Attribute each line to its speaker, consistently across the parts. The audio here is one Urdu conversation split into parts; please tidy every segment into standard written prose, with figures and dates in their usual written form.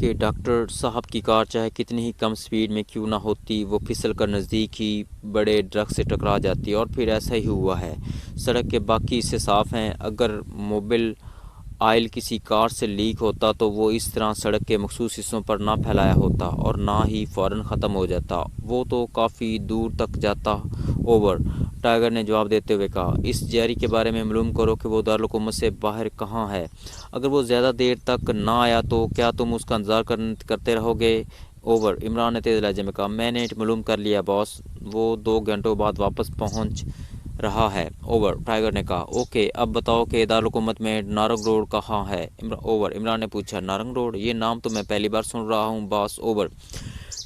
Speaker 1: کہ ڈاکٹر صاحب کی کار چاہے کتنی ہی کم سپیڈ میں کیوں نہ ہوتی وہ پھسل کر نزدیک ہی بڑے ٹرک سے ٹکرا جاتی، اور پھر ایسا ہی ہوا ہے۔ سڑک کے باقی حصے صاف ہیں، اگر موبل آئل کسی کار سے لیک ہوتا تو وہ اس طرح سڑک کے مخصوص حصوں پر نہ پھیلایا ہوتا اور نہ ہی فوراً ختم ہو جاتا، وہ تو کافی دور تک جاتا۔ اوور، ٹائیگر نے جواب دیتے ہوئے کہا، اس جیری کے بارے میں معلوم کرو کہ وہ دارالحکومت سے باہر کہاں ہے۔ اگر وہ زیادہ دیر تک نہ آیا تو کیا تم اس کا انتظار کرتے رہو گے؟ اوور، عمران نے تیز لہجے میں کہا، میں نے معلوم کر لیا باس، وہ 2 گھنٹوں بعد واپس پہنچ رہا ہے۔ اوور، ٹائیگر نے کہا، اوکے اب بتاؤ کہ دارالحکومت میں نارنگ روڈ کہاں ہے؟ اوور، عمران نے پوچھا، نارنگ روڈ؟ یہ نام تو میں پہلی بار سن رہا ہوں باس۔ اوور،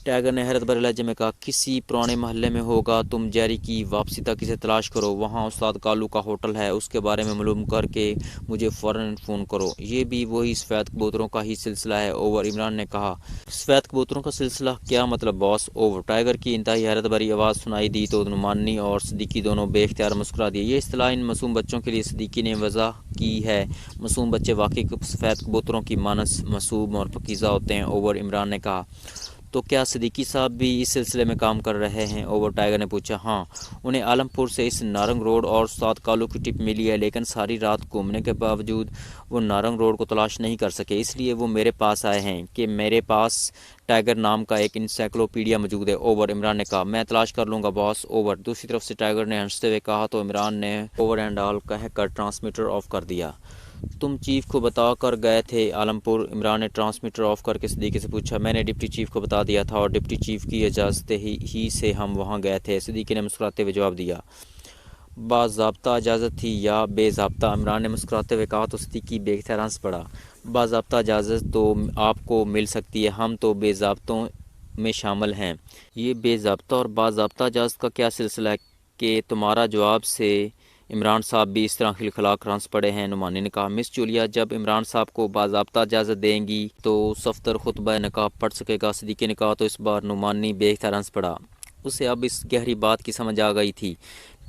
Speaker 1: ٹائیگر نے حیرت بھرے لہجے میں کہا، کسی پرانے محلے میں ہوگا، تم جیری کی واپسی تک اسے تلاش کرو، وہاں استاد کالو کا ہوٹل ہے، اس کے بارے میں معلوم کر کے مجھے فوراً فون کرو۔ یہ بھی وہی سفید کبوتروں کا ہی سلسلہ ہے؟ اوور، عمران نے کہا، سفید کبوتروں کا سلسلہ کیا مطلب باس؟ اوور، ٹائیگر کی انتہائی حیرت بھری آواز سنائی دی تو نعمانی اور صدیقی دونوں بے اختیار مسکرا دیے۔ یہ اصطلاح ان معصوم بچوں کے لیے صدیقی نے وضع کی ہے۔ معصوم بچے واقعی سفید کبوتروں کی مانند معصوم اور پاکیزہ ہوتے ہیں۔ اوور، عمران نے کہا، تو کیا صدیقی صاحب بھی اس سلسلے میں کام کر رہے ہیں؟ اوور، ٹائیگر نے پوچھا، ہاں، انہیں عالم پور سے اس نارنگ روڈ اور استاد کالو کی ٹپ ملی ہے، لیکن ساری رات گھومنے کے باوجود وہ نارنگ روڈ کو تلاش نہیں کر سکے، اس لیے وہ میرے پاس آئے ہیں کہ میرے پاس ٹائیگر نام کا ایک انسائکلوپیڈیا موجود ہے۔ اوور، عمران نے کہا، میں تلاش کر لوں گا باس۔ اوور، دوسری طرف سے ٹائیگر نے ہنستے ہوئے کہا تو عمران نے اوور اینڈ آل کہہ کر ٹرانسمیٹر آف کر دیا۔ تم چیف کو بتا کر گئے تھے عالم پور؟ عمران نے ٹرانسمیٹر آف کر کے صدیقی سے پوچھا، میں نے ڈپٹی چیف کو بتا دیا تھا اور ڈپٹی چیف کی اجازت ہی سے ہم وہاں گئے تھے، صدیقی نے مسکراتے ہوئے جواب دیا۔ باضابطہ اجازت تھی یا بے ضابطہ؟ عمران نے مسکراتے ہوئے کہا تو صدیقی بے اختیار ہنس پڑا۔ باضابطہ اجازت تو آپ کو مل سکتی ہے، ہم تو بے ضابطوں میں شامل ہیں۔ یہ بے ضابطہ اور باضابطہ اجازت کا کیا سلسلہ ہے کہ تمہارا جواب سے عمران صاحب بھی اس طرح خلخلا کر ہنس پڑے ہیں؟ نعمانی نے کہا، مس جولیا جب عمران صاحب کو باضابطہ اجازت دیں گی تو صفدر خطبہ نکاح پڑھ سکے گا۔ صدیقی نے کہا تو اس بار نعمانی بے اختیار ہنس پڑا۔ اسے اب اس گہری بات کی سمجھ آ گئی تھی۔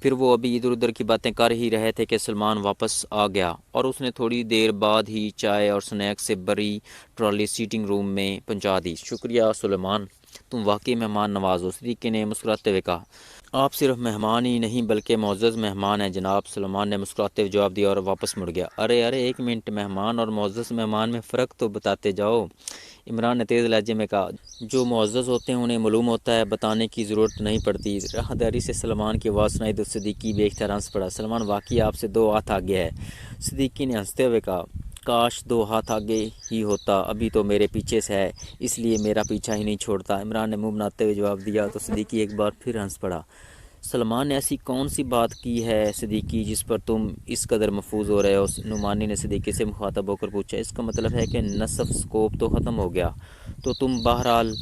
Speaker 1: پھر وہ ابھی ادھر ادھر کی باتیں کر ہی رہے تھے کہ سلمان واپس آ گیا اور اس نے تھوڑی دیر بعد ہی چائے اور سنیکس سے بھری ٹرالی سیٹنگ روم میں پہنچا دی۔ شکریہ سلیمان، تم واقعی مہمان نواز ہو، صدیقی نے مسکراتے ہوئے کہا۔ آپ صرف مہمان ہی نہیں بلکہ معزز مہمان ہیں جناب، سلیمان نے مسکراتے ہوئے جواب دیا اور واپس مڑ گیا۔ ارے ایک منٹ، مہمان اور معزز مہمان میں فرق تو بتاتے جاؤ، عمران نے تیز لہجے میں کہا۔ جو معزز ہوتے ہیں انہیں معلوم ہوتا ہے، بتانے کی ضرورت نہیں پڑتی۔ راہداری سے سلمان کی آواز سنائی تو صدیقی بے اختیار ہنس پڑا۔ سلمان واقعی آپ سے 2 ہاتھ آگے ہے، صدیقی نے ہنستے ہوئے کہا۔ کاش 2 ہاتھ آگے ہی ہوتا، ابھی تو میرے پیچھے سے ہے، اس لیے میرا پیچھا ہی نہیں چھوڑتا، عمران نے منہ بناتے ہوئے جواب دیا تو صدیقی ایک بار پھر ہنس پڑا۔ سلمان نے ایسی کون سی بات کی ہے صدیقی جس پر تم اس قدر محفوظ ہو رہے ہو؟ نعمانی نے صدیقی سے مخاطب ہو کر پوچھا۔ اس کا مطلب ہے کہ نصف سکوپ تو ختم ہو گیا، تو تم بہرحال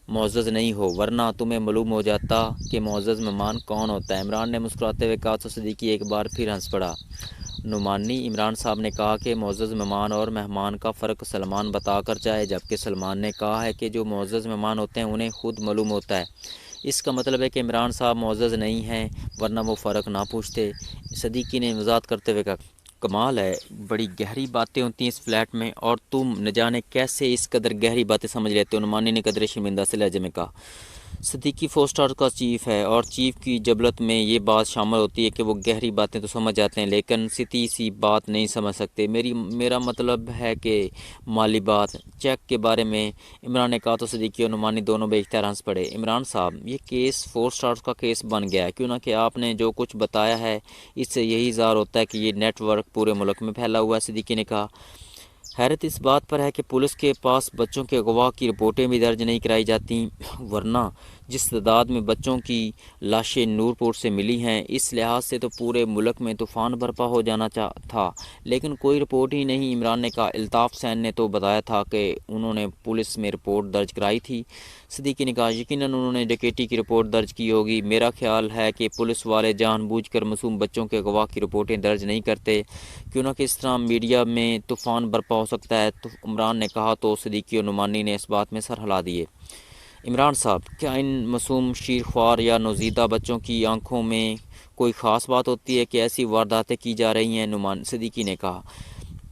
Speaker 1: معزز نہیں ہو، ورنہ تمہیں معلوم ہو جاتا کہ معزز مہمان کون ہوتا ہے، عمران نے مسکراتے ہوئے کہا تو صدیقی ایک بار پھر ہنس پڑا۔ نعمانی، عمران صاحب نے کہا کہ معزز مہمان اور مہمان کا فرق سلمان بتا کر جائے، جبکہ سلمان نے کہا ہے کہ جو معزز مہمان ہوتے ہیں انہیں خود معلوم ہوتا ہے۔ اس کا مطلب ہے کہ عمران صاحب معزز نہیں ہیں، ورنہ وہ فرق نہ پوچھتے، صدیقی نے وضاحت کرتے ہوئے کہا۔ کمال ہے، بڑی گہری باتیں ہوتی ہیں اس فلیٹ میں، اور تم نہ جانے کیسے اس قدر گہری باتیں سمجھ لیتے ہو، نعمانی نے قدرے شرمندہ سے لہجے میں کہا۔ صدیقی 4 اسٹار کا چیف ہے اور چیف کی جبلت میں یہ بات شامل ہوتی ہے کہ وہ گہری باتیں تو سمجھ جاتے ہیں لیکن سطحی سی بات نہیں سمجھ سکتے۔ میرا مطلب ہے کہ مالی بات، چیک کے بارے میں، عمران نے کہا تو صدیقی اور نعمانی دونوں بے اختیار ہنس پڑے۔ عمران صاحب، یہ کیس 4 اسٹار کا کیس بن گیا ہے، کیوں نہ کہ آپ نے جو کچھ بتایا ہے اس سے یہی ظاہر ہوتا ہے کہ یہ نیٹ ورک پورے ملک میں پھیلا ہوا ہے، صدیقی نے کہا۔ حیرت اس بات پر ہے کہ پولیس کے پاس بچوں کے اغوا کی رپورٹیں بھی درج نہیں کرائی جاتی، ورنہ جس تعداد میں بچوں کی لاشیں نورپور سے ملی ہیں اس لحاظ سے تو پورے ملک میں طوفان برپا ہو جانا تھا، لیکن کوئی رپورٹ ہی نہیں، عمران نے کہا۔ الطاف حسین نے تو بتایا تھا کہ انہوں نے پولیس میں رپورٹ درج کرائی تھی، صدیقی نے کہا۔ یقیناً انہوں نے ڈکیتی کی رپورٹ درج کی ہوگی، میرا خیال ہے کہ پولیس والے جان بوجھ کر معصوم بچوں کے اغوا کی رپورٹیں درج نہیں کرتے، کیوں نہ کہ اس طرح میڈیا میں طوفان برپا ہو سکتا ہے، تو عمران نے کہا تو صدیقی اور نعمانی نے اس بات میں سر ہلا دیے۔ عمران صاحب، کیا ان معصوم شیرخوار یا نوزیدہ بچوں کی آنکھوں میں کوئی خاص بات ہوتی ہے کہ ایسی وارداتیں کی جا رہی ہیں؟ صدیقی نے کہا۔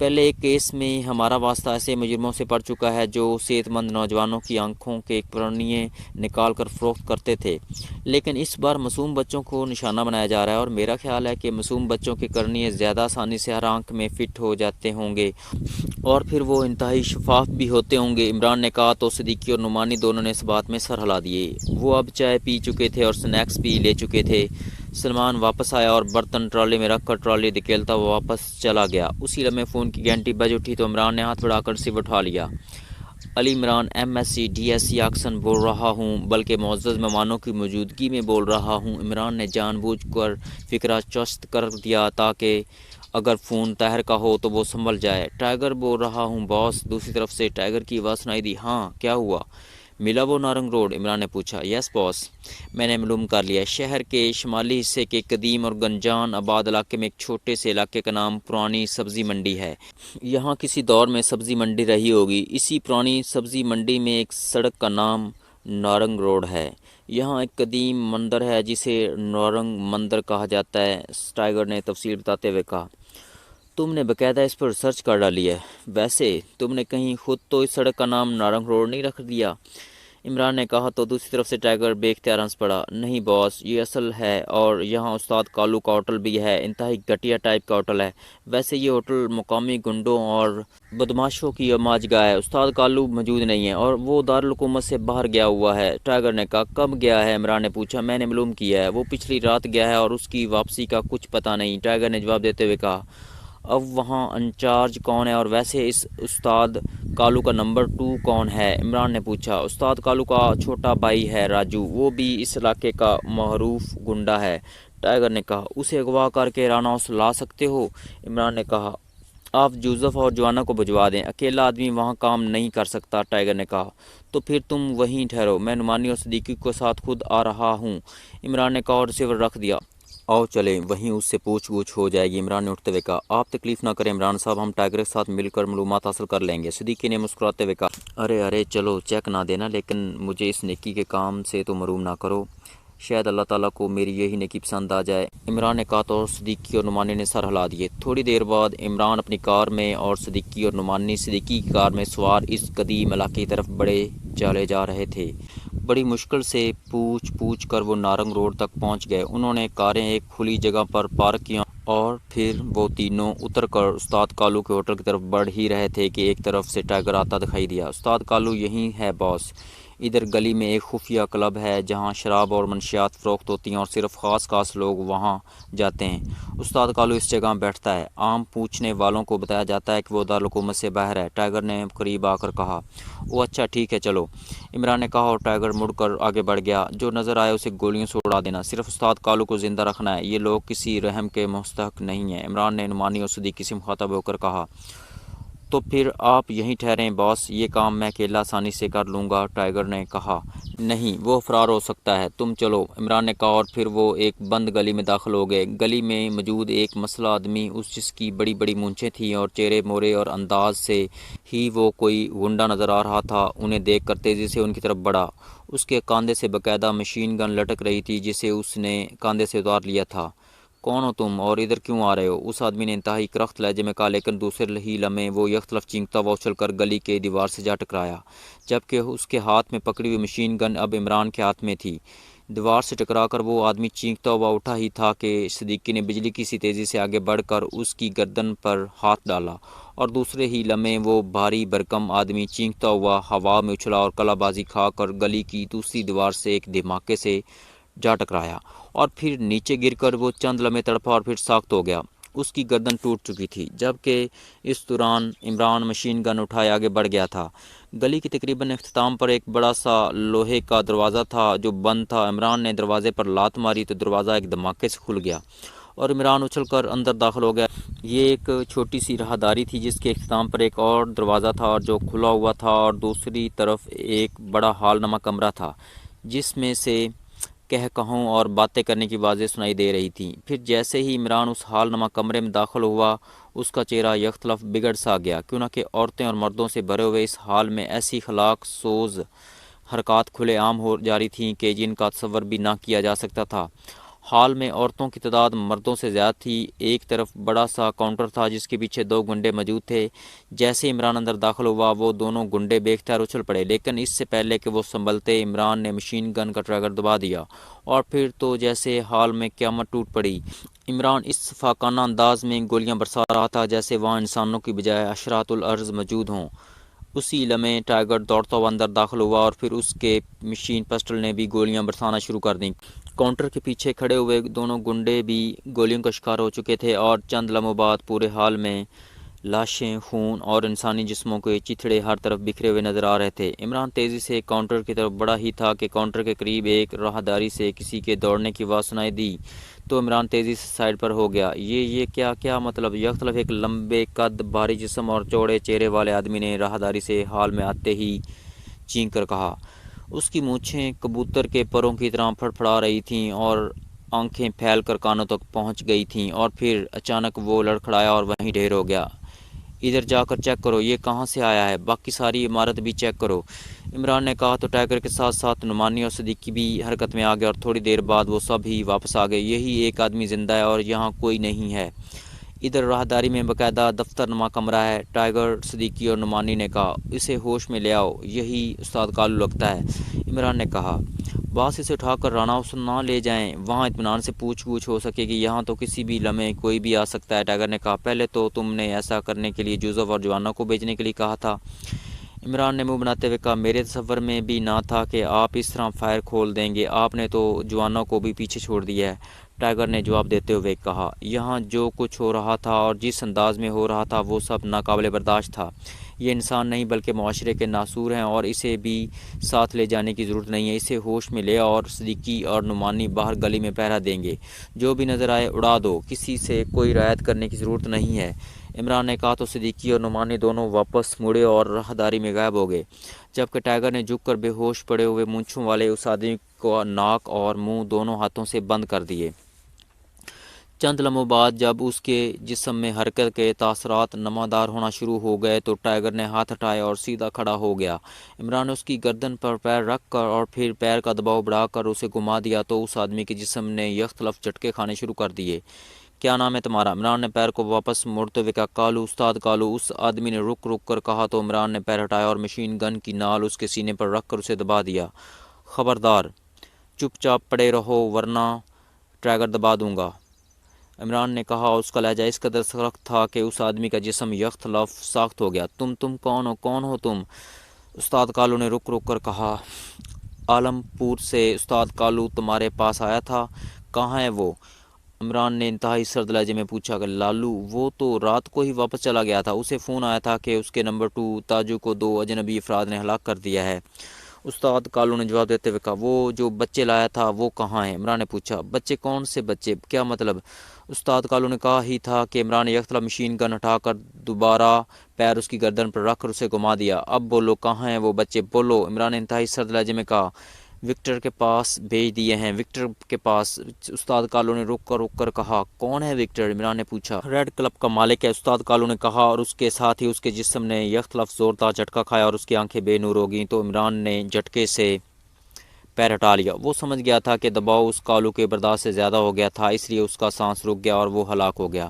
Speaker 1: پہلے ایک کیس میں ہمارا واسطہ ایسے مجرموں سے پڑ چکا ہے جو صحت مند نوجوانوں کی آنکھوں کے پرنیے نکال کر فروخت کرتے تھے، لیکن اس بار معصوم بچوں کو نشانہ بنایا جا رہا ہے، اور میرا خیال ہے کہ معصوم بچوں کے کرنیے زیادہ آسانی سے ہر آنکھ میں فٹ ہو جاتے ہوں گے اور پھر وہ انتہائی شفاف بھی ہوتے ہوں گے۔ عمران نے کہا تو صدیقی اور نعمانی دونوں نے اس بات میں سر ہلا دیے۔ وہ اب چائے پی چکے تھے اور سنیکس بھی لے چکے تھے۔ سلمان واپس آیا اور برتن ٹرالی میں رکھ کر ٹرالی دھکیلتا ہوا واپس چلا گیا۔ اسی لمحے فون کی گھنٹی بج اٹھی تو عمران نے ہاتھ بڑھا کر ریسیور اٹھا لیا۔ علی عمران MSc DSc آکسن بول رہا ہوں، بلکہ معزز مہمانوں کی موجودگی میں بول رہا ہوں۔ عمران نے جان بوجھ کر فقرہ چست کر دیا تاکہ اگر فون طاہر کا ہو تو وہ سنبھل جائے۔ ٹائیگر بول رہا ہوں باس۔ دوسری طرف سے ٹائیگر کی آواز سنائی دی۔ ہاں کیا ہوا؟ ملا وہ نارنگ روڈ؟ عمران نے پوچھا۔ یس باس، میں نے معلوم کر لیا۔ شہر کے شمالی حصے کے قدیم اور گنجان آباد علاقے میں ایک چھوٹے سے علاقے کا نام پرانی سبزی منڈی ہے۔ یہاں کسی دور میں سبزی منڈی رہی ہوگی۔ اسی پرانی سبزی منڈی میں ایک سڑک کا نام نارنگ روڈ ہے۔ یہاں ایک قدیم مندر ہے جسے نورنگ مندر کہا جاتا ہے، ٹائیگر نے تفصیل بتاتے ہوئے کہا۔ تم نے باقاعدہ اس پر ریسرچ کر ڈالی ہے؟ ویسے تم نے کہیں خود تو اس سڑک کا نام نارنگ روڈ نہیں رکھ دیا؟ عمران نے کہا تو دوسری طرف سے ٹائیگر بے اختیار ہنس پڑا۔ نہیں باس، یہ اصل ہے، اور یہاں استاد کالو کا ہوٹل بھی ہے، انتہائی گھٹیا ٹائپ کا ہوٹل ہے۔ ویسے یہ ہوٹل مقامی گنڈوں اور بدماشوں کی ماج گاہ ہے۔ استاد کالو موجود نہیں ہے اور وہ دارالحکومت سے باہر گیا ہوا ہے۔ ٹائیگر نے کہا۔ کب گیا ہے؟ عمران نے پوچھا۔ میں نے معلوم کیا ہے، وہ پچھلی رات گیا ہے اور اس کی واپسی کا کچھ پتہ نہیں، ٹائیگر نے جواب دیتے ہوئے کہا۔ اب وہاں انچارج کون ہے، اور ویسے اس استاد کالو کا نمبر 2 کون ہے؟ عمران نے پوچھا۔ استاد کالو کا چھوٹا بھائی ہے راجو، وہ بھی اس علاقے کا معروف گنڈا ہے، ٹائیگر نے کہا۔ اسے اغوا کر کے ران ہاؤس لا سکتے ہو؟ عمران نے کہا۔ آپ جوزف اور جوانا کو بھجوا دیں، اکیلا آدمی وہاں کام نہیں کر سکتا، ٹائیگر نے کہا۔ تو پھر تم وہیں ٹھہرو، میں نعمانی اور صدیقی کے ساتھ خود آ رہا ہوں، عمران نے کہا اور ریسیور رکھ دیا۔ آؤ چلیں، وہیں اس سے پوچھ گچھ ہو جائے گی، عمران نے اٹھتے ہوئے کہا۔ آپ تکلیف نہ کریں عمران صاحب، ہم ٹائیگر کے ساتھ مل کر معلومات حاصل کر لیں گے، صدیقی نے مسکراتے ہوئے کہا۔ ارے چلو، چیک نہ دینا، لیکن مجھے اس نیکی کے کام سے تو محروم نہ کرو، شاید اللہ تعالیٰ کو میری یہی نیکی پسند آ جائے، عمران نے کہا تو صدیقی اور نعمانی نے سر ہلا دیے۔ تھوڑی دیر بعد عمران اپنی کار میں اور صدیقی اور نعمانی صدیقی کی کار میں سوار اس قدیم علاقے کی طرف بڑے چلے جا رہے تھے۔ بڑی مشکل سے پوچھ کر وہ نارنگ روڈ تک پہنچ گئے۔ انہوں نے کاریں ایک کھلی جگہ پر پارک کیا اور پھر وہ تینوں اتر کر استاد کالو کے ہوٹل کی طرف بڑھ ہی رہے تھے کہ ایک طرف سے ٹائیگر آتا دکھائی دیا۔ استاد کالو یہیں ہے باس، ادھر گلی میں ایک خفیہ کلب ہے جہاں شراب اور منشیات فروخت ہوتی ہیں اور صرف خاص لوگ وہاں جاتے ہیں۔ استاد کالو اس جگہ بیٹھتا ہے، عام پوچھنے والوں کو بتایا جاتا ہے کہ وہ دارالحکومت سے باہر ہے، ٹائیگر نے قریب آ کر کہا۔ وہ اچھا ٹھیک ہے چلو، عمران نے کہا اور ٹائیگر مڑ کر آگے بڑھ گیا۔ جو نظر آئے اسے گولیوں سے اڑا دینا، صرف استاد کالو کو زندہ رکھنا ہے، یہ لوگ کسی رحم کے مستحق نہیں ہیں، عمران نے نعمانی اور صدیقی سے مخاطب ہو کر کہا۔ تو پھر آپ یہیں ٹھہریں باس، یہ کام میں اکیلا آسانی سے کر لوں گا، ٹائیگر نے کہا۔ نہیں، وہ فرار ہو سکتا ہے، تم چلو، عمران نے کہا اور پھر وہ ایک بند گلی میں داخل ہو گئے۔ گلی میں موجود ایک مسلح آدمی، اس جس کی بڑی بڑی مونچھیں تھیں اور چہرے مورے اور انداز سے ہی وہ کوئی گنڈا نظر آ رہا تھا، انہیں دیکھ کر تیزی سے ان کی طرف بڑھا۔ اس کے کاندھے سے باقاعدہ مشین گن لٹک رہی تھی جسے اس نے کاندھے سے اتار لیا تھا۔ کون ہو تم اور ادھر کیوں آ رہے ہو؟ اس آدمی نے انتہائی کرخت لہجے میں کہا، لیکن دوسرے ہی لمحے وہ یکطرف چینکتا ہوا اچھل کر گلی کے دیوار سے جا ٹکرایا، جبکہ اس کے ہاتھ میں پکڑی ہوئی مشین گن اب عمران کے ہاتھ میں تھی۔ دیوار سے ٹکرا کر وہ آدمی چینکتا ہوا اٹھا ہی تھا کہ صدیقی نے بجلی کی سی تیزی سے آگے بڑھ کر اس کی گردن پر ہاتھ ڈالا اور دوسرے ہی لمحے وہ بھاری بھرکم آدمی چینکتا ہوا ہوا میں اچھلا اور کلا بازی کھا کر گلی کی دوسری دیوار سے ایک دھماکے سے جا ٹکرایا اور پھر نیچے گر کر وہ چند لمحے تڑپا اور پھر ساخت ہو گیا۔ اس کی گردن ٹوٹ چکی تھی، جبکہ اس دوران عمران مشین گن اٹھائے آگے بڑھ گیا تھا۔ گلی کے تقریباً اختتام پر ایک بڑا سا لوہے کا دروازہ تھا جو بند تھا۔ عمران نے دروازے پر لات ماری تو دروازہ ایک دھماکے سے کھل گیا اور عمران اچھل کر اندر داخل ہو گیا۔ یہ ایک چھوٹی سی راہداری تھی جس کے اختتام پر ایک اور دروازہ تھا جو کھلا ہوا تھا اور دوسری طرف ایک بڑا ہال نما کمرہ تھا جس میں سے کہوں اور باتیں کرنے کی آوازیں سنائی دے رہی تھیں۔ پھر جیسے ہی عمران اس حال نما کمرے میں داخل ہوا اس کا چہرہ یکطرف بگڑ سا گیا، کیونکہ عورتیں اور مردوں سے بھرے ہوئے اس حال میں ایسی خلاق سوز حرکات کھلے عام ہو جاری تھیں کہ جن کا تصور بھی نہ کیا جا سکتا تھا۔ ہال میں عورتوں کی تعداد مردوں سے زیادہ تھی۔ ایک طرف بڑا سا کاؤنٹر تھا جس کے پیچھے 2 گنڈے موجود تھے۔ جیسے عمران اندر داخل ہوا وہ دونوں گنڈے بے اختیار اچھل پڑے، لیکن اس سے پہلے کہ وہ سنبھلتے عمران نے مشین گن کا ٹریگر دبا دیا اور پھر تو جیسے ہال میں قیامت ٹوٹ پڑی۔ عمران اس فاقانہ انداز میں گولیاں برسا رہا تھا جیسے وہاں انسانوں کی بجائے حشرات الارض موجود ہوں۔ اسی لمحے ٹائیگر دوڑتا ہوا اندر داخل ہوا اور پھر اس کے مشین پسٹل نے بھی گولیاں برسانا شروع کر دیں۔ کاؤنٹر کے پیچھے کھڑے ہوئے دونوں گنڈے بھی گولیوں کا شکار ہو چکے تھے اور چند لمحوں بعد پورے ہال میں لاشیں، خون اور انسانی جسموں کے چتھڑے ہر طرف بکھرے ہوئے نظر آ رہے تھے۔ عمران تیزی سے کاؤنٹر کی طرف بڑھا ہی تھا کہ کاؤنٹر کے قریب ایک راہداری سے کسی کے دوڑنے کی آواز سنائی دی تو عمران تیزی سے سائڈ پر ہو گیا۔ یہ کیا مطلب؟ یکطرف ایک لمبے قد، بھاری جسم اور چوڑے چہرے والے آدمی نے راہداری سے ہال میں آتے ہی چینک کر کہا۔ اس کی مونچھیں کبوتر کے پروں کی طرح پھڑپھڑا رہی تھیں اور آنکھیں پھیل کر کانوں تک پہنچ گئی تھیں، اور پھر اچانک وہ لڑکھڑایا اور وہیں ڈھیر ہو گیا۔ ادھر جا کر چیک کرو، یہ کہاں سے آیا ہے؟ باقی ساری عمارت بھی چیک کرو، عمران نے کہا تو ٹائیگر کے ساتھ ساتھ نعمانی اور صدیقی بھی حرکت میں آ گئے اور تھوڑی دیر بعد وہ سب ہی واپس آ گئے۔ یہی ایک آدمی زندہ ہے اور یہاں کوئی نہیں ہے۔ ادھر راہداری میں باقاعدہ دفتر نما کمرہ ہے، ٹائیگر، صدیقی اور نعمانی نے کہا۔ اسے ہوش میں لے آؤ، یہی استاد کالو لگتا ہے، عمران نے کہا۔ باس اسے اٹھا کر رانا ہاؤس نہ لے جائیں، وہاں اطمینان سے پوچھ گچھ ہو سکے گی، یہاں تو کسی بھی لمحے کوئی بھی آ سکتا ہے، ٹائیگر نے کہا۔ پہلے تو تم نے ایسا کرنے کے لیے یوسف اور جوانوں کو بھیجنے کے لیے کہا تھا، عمران نے منہ بناتے ہوئے کہا۔ میرے تصور میں بھی نہ تھا کہ آپ اس طرح فائر کھول دیں گے، آپ نے تو جوانوں کو بھی پیچھے چھوڑ دیا ہے، ٹائیگر نے جواب دیتے ہوئے کہا۔ یہاں جو کچھ ہو رہا تھا اور جس انداز میں ہو رہا تھا وہ سب ناقابل برداشت تھا۔ یہ انسان نہیں بلکہ معاشرے کے ناسور ہیں اور اسے بھی ساتھ لے جانے کی ضرورت نہیں ہے، اسے ہوش میں لے اور صدیقی اور نعمانی باہر گلی میں پہرا دیں گے، جو بھی نظر آئے اڑا دو، کسی سے کوئی رعایت کرنے کی ضرورت نہیں ہے، عمران نے کہا تو صدیقی اور نعمانی دونوں واپس مڑے اور راہداری میں غائب ہو گئے، جبکہ ٹائیگر نے جھک کر بے ہوش پڑے ہوئے مونچھوں والے اس آدمی کو ناک اور منہ دونوں ہاتھوں سے بند کر دیے۔ چند لمحوں بعد جب اس کے جسم میں حرکت کے تاثرات نمودار ہونا شروع ہو گئے تو ٹائیگر نے ہاتھ اٹھائے اور سیدھا کھڑا ہو گیا۔ عمران نے اس کی گردن پر پیر رکھ کر اور پھر پیر کا دباؤ بڑھا کر اسے گھما دیا تو اس آدمی کے جسم نے یکطرف جھٹکے کھانے شروع کر دیے۔ کیا نام ہے تمہارا؟ عمران نے پیر کو واپس موڑتے ہوئے کہا۔ کالو، استاد کالو، اس آدمی نے رک کر کہا تو عمران نے پیر ہٹایا اور مشین گن کی نال اس کے سینے پر رکھ کر اسے دبا دیا۔ خبردار، چپ چاپ پڑے رہو ورنہ ٹریگر دبا دوں گا، عمران نے کہا۔ اس کا لہجہ اس قدر سخت تھا کہ اس آدمی کا جسم یکطرف ساخت ہو گیا۔ تم کون ہو تم؟ استاد کالو نے رک کر کہا۔ عالم پور سے استاد کالو تمہارے پاس آیا تھا، کہاں ہے وہ؟ عمران نے انتہائی سرد لہجے میں پوچھا۔ کہ لالو، وہ تو رات کو ہی واپس چلا گیا تھا، اسے فون آیا تھا کہ اس کے نمبر 2 تاجو کو 2 اجنبی افراد نے ہلاک کر دیا ہے، استاد کالو نے جواب دیتے ہوئے کہا۔ وہ جو بچے لایا تھا وہ کہاں ہیں؟ عمران نے پوچھا۔ بچے؟ کون سے بچے؟ کیا مطلب؟ استاد کالو نے کہا ہی تھا کہ عمران نے یکطرف مشین گن ہٹا کر دوبارہ پیر اس کی گردن پر رکھ کر اسے گھما دیا۔ اب بولو، کہاں ہیں وہ بچے؟ بولو، عمران نے انتہائی سرد لہجے میں کہا۔ وکٹر کے پاس بھیج دیے ہیں، وکٹر کے پاس، استاد کالو نے رک کر کہا۔ کون ہے وکٹر؟ عمران نے پوچھا۔ ریڈ کلب کا مالک ہے، استاد کالو نے کہا، اور اس کے ساتھ ہی اس کے جسم نے یکطرف زوردار جھٹکا کھایا اور اس کی آنکھیں بے نور ہو گئیں تو عمران نے جھٹکے سے پیر ہٹا لیا۔ وہ سمجھ گیا تھا کہ دباؤ اس کالو کے برداشت سے زیادہ ہو گیا تھا، اس لیے اس کا سانس رک گیا اور وہ ہلاک ہو گیا۔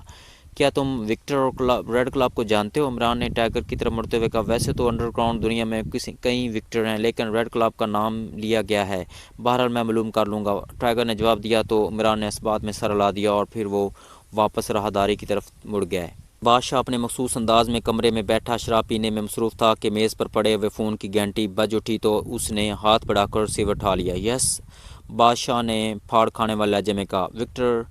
Speaker 1: کیا تم وکٹر اور ریڈ کلب کو جانتے ہو؟ عمران نے ٹائیگر کی طرف مڑتے ہوئے کہا۔ ویسے تو انڈر گراؤنڈ دنیا میں کئی وکٹر ہیں، لیکن ریڈ کلب کا نام لیا گیا ہے، بہرحال میں معلوم کر لوں گا، ٹائیگر نے جواب دیا تو عمران نے اس بات میں سر ہلا دیا اور پھر وہ واپس راہداری کی طرف مڑ گئے۔ بادشاہ اپنے مخصوص انداز میں کمرے میں بیٹھا شراب پینے میں مصروف تھا کہ میز پر پڑے ہوئے فون کی گھنٹی بج اٹھی تو اس نے ہاتھ بڑھا کر ریسیور اٹھا لیا۔ یس، بادشاہ نے پھاڑ کھانے والے لہجے میں کہا۔ وکٹر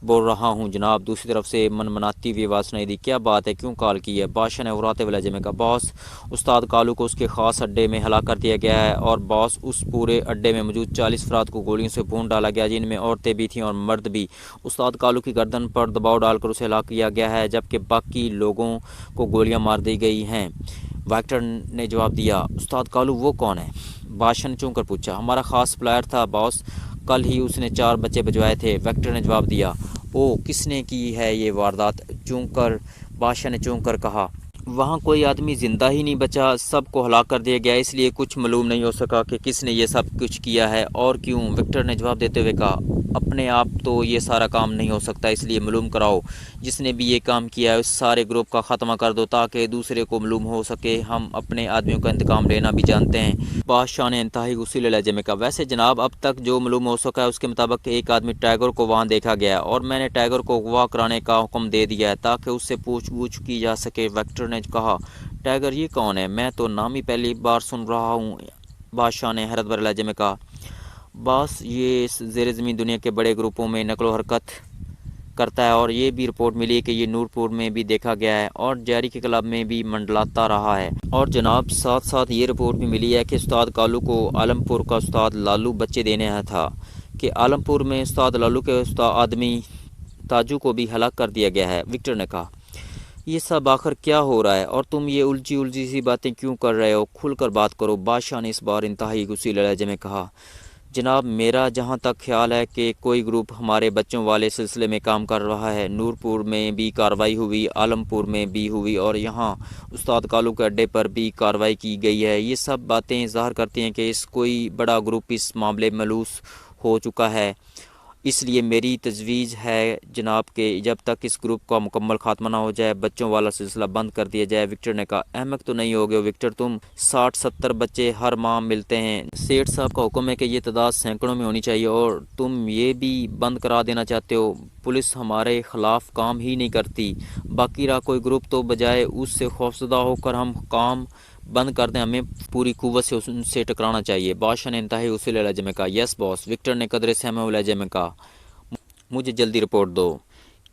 Speaker 1: بول رہا ہوں جناب، دوسری طرف سے منمناتی ہوئی آواز سنائی دی۔ کیا بات ہے، کیوں کال کی ہے؟ بادشاہ نے غراتے ہوئے لہجے میں کہا۔ باس، استاد کالو کو اس کے خاص اڈے میں ہلاک کر دیا گیا ہے، اور باس، اس پورے اڈے میں موجود 40 افراد کو گولیوں سے بھون ڈالا گیا، جن میں عورتیں بھی تھیں اور مرد بھی۔ استاد کالو کی گردن پر دباؤ ڈال کر اسے ہلاک کیا گیا ہے، جبکہ باقی لوگوں کو گولیاں مار دی گئی ہیں، وکٹر نے جواب دیا۔ استاد کالو وہ کون ہے؟ بادشاہ نے چونک کر پوچھا۔ ہمارا خاص سپلائر تھا باس، کل ہی اس نے 4 بچے بھجوائے تھے، وکٹر نے جواب دیا۔ او، کس نے کی ہے یہ واردات؟ بادشاہ نے چونک کر کہا۔ وہاں کوئی آدمی زندہ ہی نہیں بچا، سب کو ہلاک کر دیا گیا، اس لیے کچھ معلوم نہیں ہو سکا کہ کس نے یہ سب کچھ کیا ہے اور کیوں۔ وکٹر نے جواب دیتے ہوئے کہا، اپنے آپ تو یہ سارا کام نہیں ہو سکتا، اس لیے معلوم کراؤ جس نے بھی یہ کام کیا ہے، اس سارے گروپ کا خاتمہ کر دو تاکہ دوسرے کو معلوم ہو سکے، ہم اپنے آدمیوں کا انتقام لینا بھی جانتے ہیں۔ بادشاہ نے انتہائی غصیلے لہجے میں کہا، ویسے جناب اب تک جو معلوم ہو سکا ہے اس کے مطابق ایک آدمی ٹائیگر کو وہاں دیکھا گیا ہے اور میں نے ٹائیگر کو اغوا کرانے کا حکم دے دیا ہے تاکہ اس سے پوچھ گچھ کی جا سکے۔ وکٹر نے کہا، ٹائیگر یہ کون ہے؟ میں تو نام ہی پہلی بار سن رہا ہوں۔ بادشاہ نے حیرت بھرے لہجے میں کہا، باس یہ اس زیر زمین دنیا کے بڑے گروپوں میں نقل و حرکت کرتا ہے اور یہ بھی رپورٹ ملی ہے کہ یہ نور پور میں بھی دیکھا گیا ہے اور جاری کے کلب میں بھی منڈلاتا رہا ہے، اور جناب ساتھ ساتھ یہ رپورٹ بھی ملی ہے کہ استاد کالو کو عالم پور کا استاد لالو بچے دینے آیا تھا، کہ عالم پور میں استاد لالو کے استاد آدمی تاجو کو بھی ہلاک کر دیا گیا ہے۔ وکٹر نے کہا، یہ سب آخر کیا ہو رہا ہے اور تم یہ الجھی سی باتیں کیوں کر رہے ہو؟ کھل کر بات کرو۔ بادشاہ نے اس بار انتہائی غصیلے لہجے میں کہا، جناب میرا جہاں تک خیال ہے کہ کوئی گروپ ہمارے بچوں والے سلسلے میں کام کر رہا ہے، نور پور میں بھی کارروائی ہوئی، عالم پور میں بھی ہوئی اور یہاں استاد کالو کے اڈے پر بھی کارروائی کی گئی ہے۔ یہ سب باتیں ظاہر کرتی ہیں کہ کوئی بڑا گروپ اس معاملے میں ملوث ہو چکا ہے، اس لیے میری تجویز ہے جناب کہ جب تک اس گروپ کا مکمل خاتمہ نہ ہو جائے بچوں والا سلسلہ بند کر دیا جائے۔ وکٹر نے کہا، احمق تو نہیں ہو گئے وکٹر تم؟ 60-70 بچے ہر ماہ ملتے ہیں، سیٹھ صاحب کا حکم ہے کہ یہ تعداد سینکڑوں میں ہونی چاہیے اور تم یہ بھی بند کرا دینا چاہتے ہو؟ پولیس ہمارے خلاف کام ہی نہیں کرتی، باقی رہا کوئی گروپ تو بجائے اس سے خوفزدہ ہو کر ہم کام بند کر دیں، ہمیں پوری قوت سے ان سے ٹکرانا چاہیے۔ بادشاہ نے انتہائی غصیلے لہجے میں کہا، یس باس۔ وکٹر نے قدرے سہمے ہوئے لہجے میں کہا، مجھے جلدی رپورٹ دو،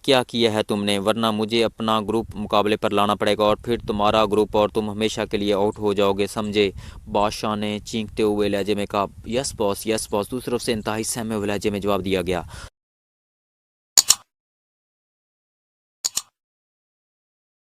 Speaker 1: کیا کیا ہے تم نے، ورنہ مجھے اپنا گروپ مقابلے پر لانا پڑے گا اور پھر تمہارا گروپ اور تم ہمیشہ کے لیے آؤٹ ہو جاؤ گے، سمجھے؟ بادشاہ نے چینکتے ہوئے لہجے میں کہا، یس باس، یس باس۔ دوسری طرف سے انتہائی سہمے ہوئے لہجے میں جواب دیا گیا۔